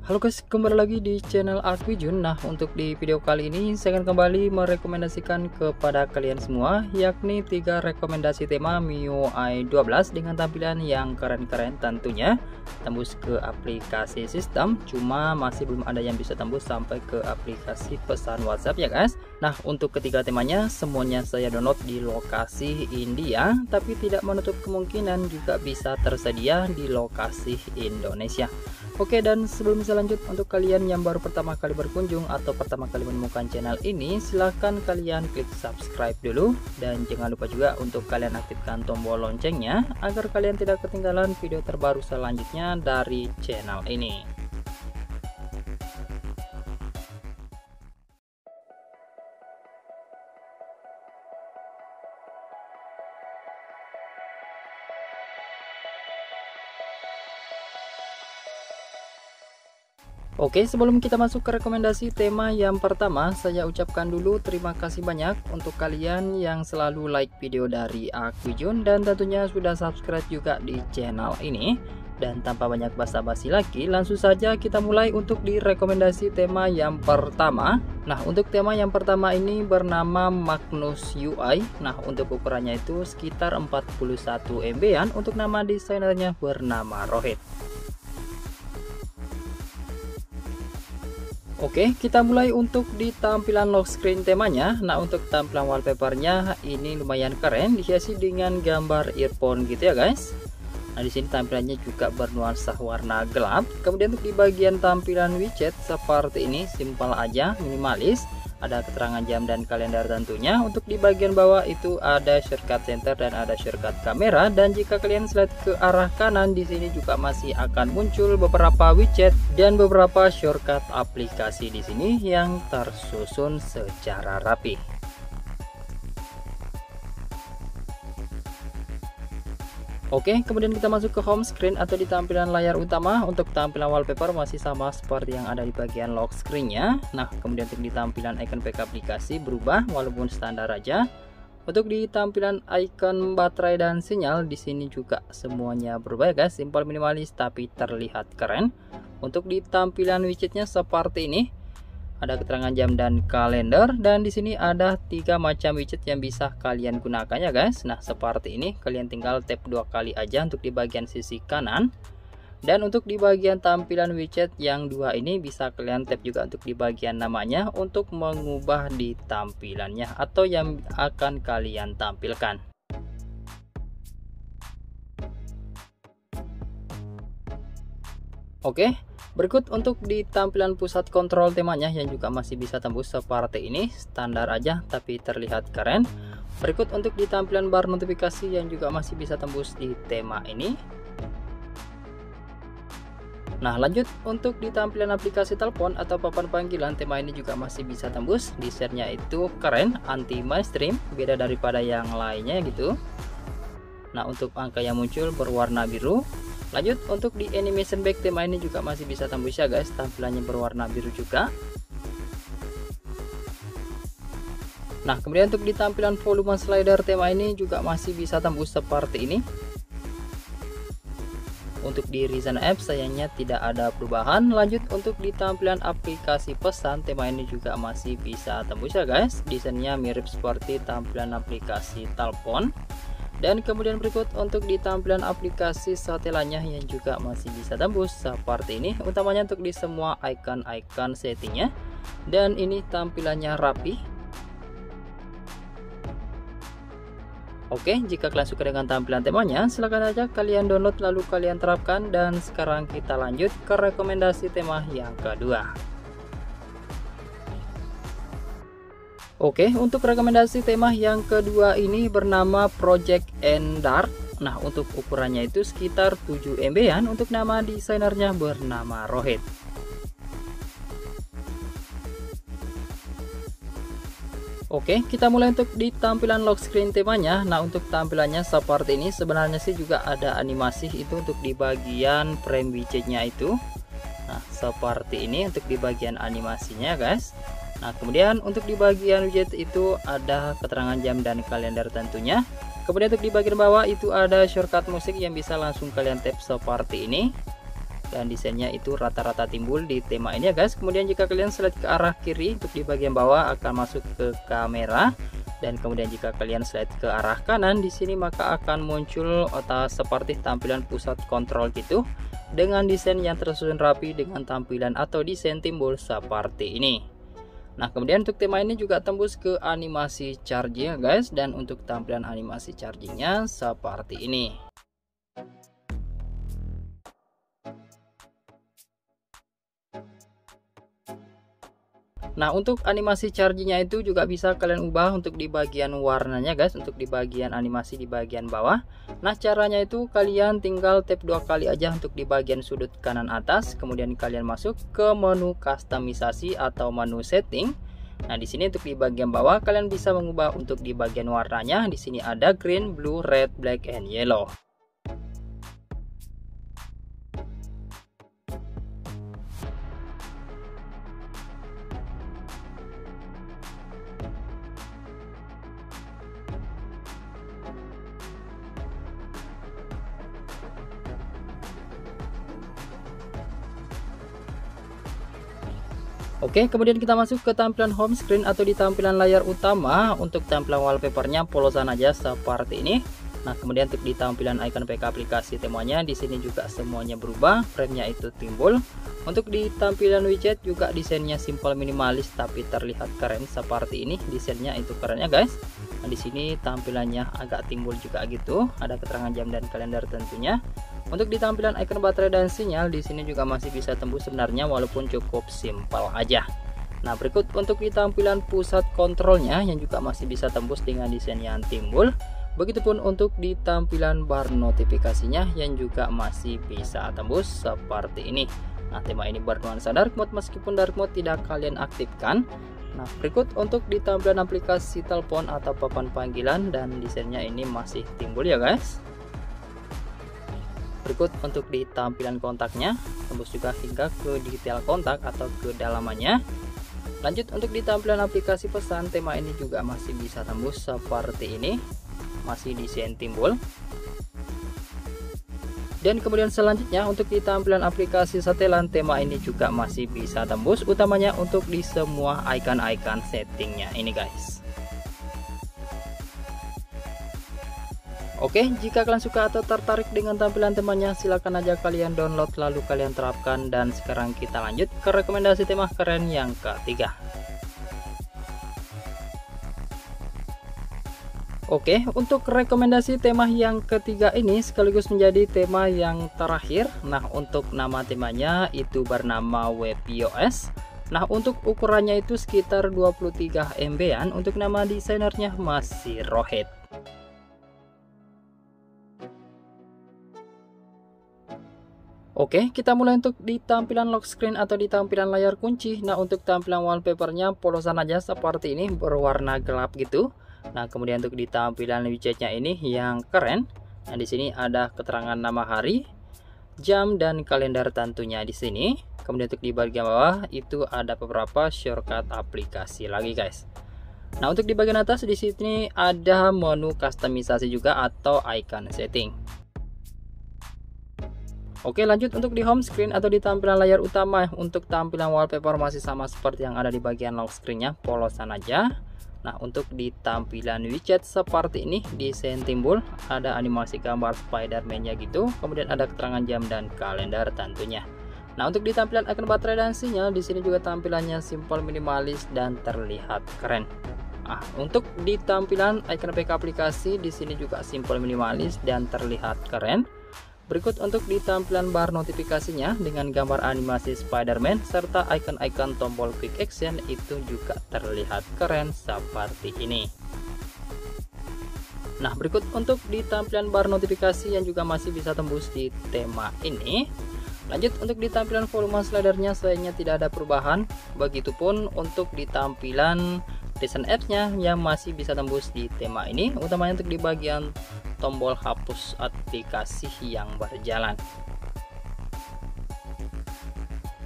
Halo guys, kembali lagi di channel Aquijun. Nah, untuk di video kali ini saya akan kembali merekomendasikan kepada kalian semua, yakni 3 rekomendasi tema MIUI 12 dengan tampilan yang keren-keren tentunya, tembus ke aplikasi sistem, cuma masih belum ada yang bisa tembus sampai ke aplikasi pesan WhatsApp ya guys. Nah, untuk ketiga temanya semuanya saya download di lokasi India, tapi tidak menutup kemungkinan juga bisa tersedia di lokasi Indonesia. Oke, dan sebelum saya lanjut, untuk kalian yang baru pertama kali berkunjung atau pertama kali menemukan channel ini, silahkan kalian klik subscribe dulu, dan jangan lupa juga untuk kalian aktifkan tombol loncengnya agar kalian tidak ketinggalan video terbaru selanjutnya dari channel ini. Oke, sebelum kita masuk ke rekomendasi tema yang pertama, saya ucapkan dulu terima kasih banyak untuk kalian yang selalu like video dari Aquijun dan tentunya sudah subscribe juga di channel ini. Dan tanpa banyak basa-basi lagi, langsung saja kita mulai untuk di rekomendasi tema yang pertama. Nah, untuk tema yang pertama ini bernama Magnus UI. Nah, untuk ukurannya itu sekitar 41 MB-an, untuk nama desainernya bernama Rohit. Oke, kita mulai untuk di tampilan lock screen temanya. Nah, untuk tampilan wallpapernya ini lumayan keren, dihiasi dengan gambar earphone gitu ya guys. Nah, di sini tampilannya juga bernuansa warna gelap. Kemudian untuk di bagian tampilan widget seperti ini, simpel aja, minimalis. Ada keterangan jam dan kalender tentunya. Untuk di bagian bawah itu ada shortcut center dan ada shortcut kamera. Dan jika kalian slide ke arah kanan, di sini juga masih akan muncul beberapa widget dan beberapa shortcut aplikasi di sini yang tersusun secara rapi. Oke, kemudian kita masuk ke home screen atau di tampilan layar utama. Untuk tampilan wallpaper masih sama seperti yang ada di bagian lock screen-nya. Nah, kemudian untuk di tampilan icon pack aplikasi berubah walaupun standar aja. Untuk di tampilan icon baterai dan sinyal di sini juga semuanya berubah ya guys, simpel minimalis tapi terlihat keren. Untuk di tampilan widgetnya seperti ini. Ada keterangan jam dan kalender, dan di sini ada 3 macam widget yang bisa kalian gunakan ya guys. Nah, seperti ini, kalian tinggal tap 2 kali aja untuk di bagian sisi kanan. Dan untuk di bagian tampilan widget yang 2 ini bisa kalian tap juga untuk di bagian namanya untuk mengubah di tampilannya atau yang akan kalian tampilkan. Oke, berikut untuk di tampilan pusat kontrol temanya yang juga masih bisa tembus seperti ini, standar aja tapi terlihat keren. Berikut untuk di tampilan bar notifikasi yang juga masih bisa tembus di tema ini. Nah, lanjut untuk di tampilan aplikasi telepon atau papan panggilan, tema ini juga masih bisa tembus. Desainnya itu keren, anti mainstream, beda daripada yang lainnya gitu. Nah, untuk angka yang muncul berwarna biru. Lanjut untuk di animation back, tema ini juga masih bisa tembus ya guys, tampilannya berwarna biru juga. Nah, kemudian untuk di tampilan volume slider, tema ini juga masih bisa tembus seperti ini. Untuk di Reason App sayangnya tidak ada perubahan. Lanjut untuk di tampilan aplikasi pesan, tema ini juga masih bisa tembus ya guys, desainnya mirip seperti tampilan aplikasi telepon. Dan kemudian berikut untuk di tampilan aplikasi satelannya yang juga masih bisa tembus seperti ini, utamanya untuk di semua icon-icon settingnya. Dan ini tampilannya rapi. Oke, jika kalian suka dengan tampilan temanya, silahkan aja kalian download lalu kalian terapkan. Dan sekarang kita lanjut ke rekomendasi tema yang kedua. Oke, untuk rekomendasi tema yang kedua ini bernama Project Endar. Nah, untuk ukurannya itu sekitar 7 MB-an, untuk nama desainernya bernama Rohit. Oke, kita mulai untuk di tampilan lock screen temanya. Nah, untuk tampilannya seperti ini. Sebenarnya sih juga ada animasi itu untuk di bagian frame widgetnya itu. Nah, seperti ini untuk di bagian animasinya, guys. Nah, kemudian untuk di bagian widget itu ada keterangan jam dan kalender tentunya. Kemudian untuk di bagian bawah itu ada shortcut musik yang bisa langsung kalian tap seperti ini. Dan desainnya itu rata-rata timbul di tema ini ya guys. Kemudian jika kalian slide ke arah kiri untuk di bagian bawah akan masuk ke kamera, dan kemudian jika kalian slide ke arah kanan di sini maka akan muncul seperti tampilan pusat kontrol gitu, dengan desain yang tersusun rapi dengan tampilan atau desain timbul seperti ini. Nah, kemudian untuk tema ini juga tembus ke animasi charging guys, dan untuk tampilan animasi chargingnya seperti ini. Nah, untuk animasi chargingnya itu juga bisa kalian ubah untuk di bagian warnanya guys, untuk di bagian animasi di bagian bawah. Nah, caranya itu kalian tinggal tap 2 kali aja untuk di bagian sudut kanan atas, kemudian kalian masuk ke menu kustomisasi atau menu setting. Nah, di sini untuk di bagian bawah kalian bisa mengubah untuk di bagian warnanya. Di sini ada green, blue, red, black, and yellow. Oke, kemudian kita masuk ke tampilan home screen atau di tampilan layar utama. Untuk tampilan wallpapernya polosan aja seperti ini. Nah, kemudian untuk di tampilan icon PK aplikasi temanya di sini juga semuanya berubah, framenya itu timbul. Untuk di tampilan widget juga desainnya simple minimalis tapi terlihat keren seperti ini. Desainnya itu keren ya guys. Nah, di sini tampilannya agak timbul juga gitu. Ada keterangan jam dan kalender tentunya. Untuk di tampilan icon baterai dan sinyal di sini juga masih bisa tembus sebenarnya, walaupun cukup simpel aja. Nah, berikut untuk di tampilan pusat kontrolnya yang juga masih bisa tembus dengan desain yang timbul. Begitupun untuk di tampilan bar notifikasinya yang juga masih bisa tembus seperti ini. Nah, tema ini bernuansa dark mode meskipun dark mode tidak kalian aktifkan. Nah, berikut untuk di tampilan aplikasi telepon atau papan panggilan, dan desainnya ini masih timbul ya guys. Berikut untuk di tampilan kontaknya, tembus juga hingga ke detail kontak atau kedalamannya. Lanjut untuk di tampilan aplikasi pesan, tema ini juga masih bisa tembus seperti ini, masih desain timbul. Dan kemudian selanjutnya untuk di tampilan aplikasi setelan, tema ini juga masih bisa tembus, utamanya untuk di semua icon-icon settingnya ini guys. Oke, jika kalian suka atau tertarik dengan tampilan temanya, silahkan aja kalian download lalu kalian terapkan. Dan sekarang kita lanjut ke rekomendasi tema keren yang ketiga. Oke, untuk rekomendasi tema yang ketiga ini sekaligus menjadi tema yang terakhir. Nah, untuk nama temanya itu bernama WebOS. Nah, untuk ukurannya itu sekitar 23 MB-an. Untuk nama desainernya masih Rohit. Oke, kita mulai untuk di tampilan lock screen atau di tampilan layar kunci. Nah, untuk tampilan wallpapernya polosan aja seperti ini, berwarna gelap gitu. Nah, kemudian untuk di tampilan widgetnya ini yang keren. Nah, di sini ada keterangan nama hari, jam, dan kalender tentunya di sini. Kemudian untuk di bagian bawah itu ada beberapa shortcut aplikasi lagi guys. Nah, untuk di bagian atas di sini ada menu kustomisasi juga atau icon setting. Oke, lanjut untuk di home screen atau di tampilan layar utama. Untuk tampilan wallpaper masih sama seperti yang ada di bagian lock screennya, polosan aja. Nah, untuk di tampilan widget seperti ini, desain timbul, ada animasi gambar Spider-Man-nya gitu. Kemudian ada keterangan jam dan kalender tentunya. Nah, untuk di tampilan icon baterai dan sinyal di sini juga tampilannya simple minimalis dan terlihat keren. Nah, untuk di tampilan icon PK aplikasi di sini juga simple minimalis dan terlihat keren. Berikut untuk di tampilan bar notifikasinya dengan gambar animasi Spider-Man serta icon-icon tombol quick action itu juga terlihat keren seperti ini. Nah, berikut untuk di tampilan bar notifikasi yang juga masih bisa tembus di tema ini. Lanjut untuk di tampilan volume slidernya sayangnya tidak ada perubahan. Begitupun untuk di tampilan recent apps-nya yang masih bisa tembus di tema ini, utamanya untuk di bagian tombol hapus aplikasi yang berjalan.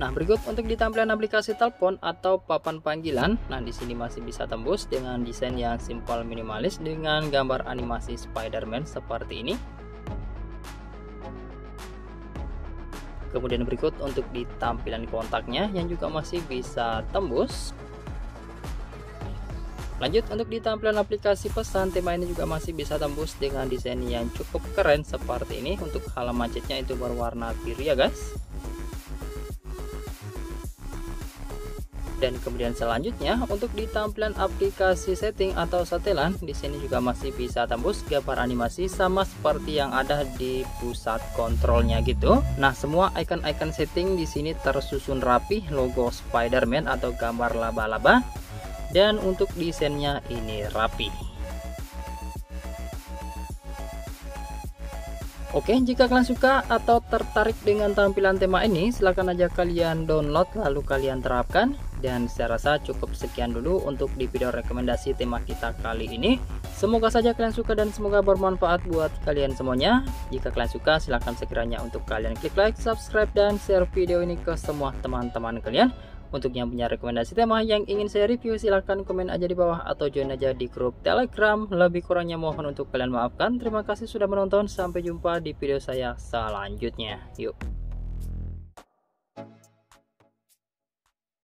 Nah, berikut untuk di tampilan aplikasi telepon atau papan panggilan. Nah, di sini masih bisa tembus dengan desain yang simple minimalis dengan gambar animasi Spider-Man seperti ini. Kemudian berikut untuk di tampilan kontaknya yang juga masih bisa tembus. Lanjut untuk di tampilan aplikasi pesan, tema ini juga masih bisa tembus dengan desain yang cukup keren seperti ini. Untuk halaman chatnya itu berwarna biru ya guys. Dan kemudian selanjutnya untuk di tampilan aplikasi setting atau setelan, di sini juga masih bisa tembus gambar animasi sama seperti yang ada di pusat kontrolnya gitu. Nah, semua icon-icon setting di sini tersusun rapi, logo Spider-Man atau gambar laba-laba, dan untuk desainnya ini rapi. Oke, jika kalian suka atau tertarik dengan tampilan tema ini, silahkan aja kalian download lalu kalian terapkan. Dan saya rasa cukup sekian dulu untuk di video rekomendasi tema kita kali ini. Semoga saja kalian suka dan semoga bermanfaat buat kalian semuanya. Jika kalian suka, silahkan segera untuk kalian klik like, subscribe, dan share video ini ke semua teman-teman kalian. Untuk yang punya rekomendasi tema yang ingin saya review, silahkan komen aja di bawah atau join aja di grup Telegram. Lebih kurangnya mohon untuk kalian maafkan. Terima kasih sudah menonton. Sampai jumpa di video saya selanjutnya. Yuk.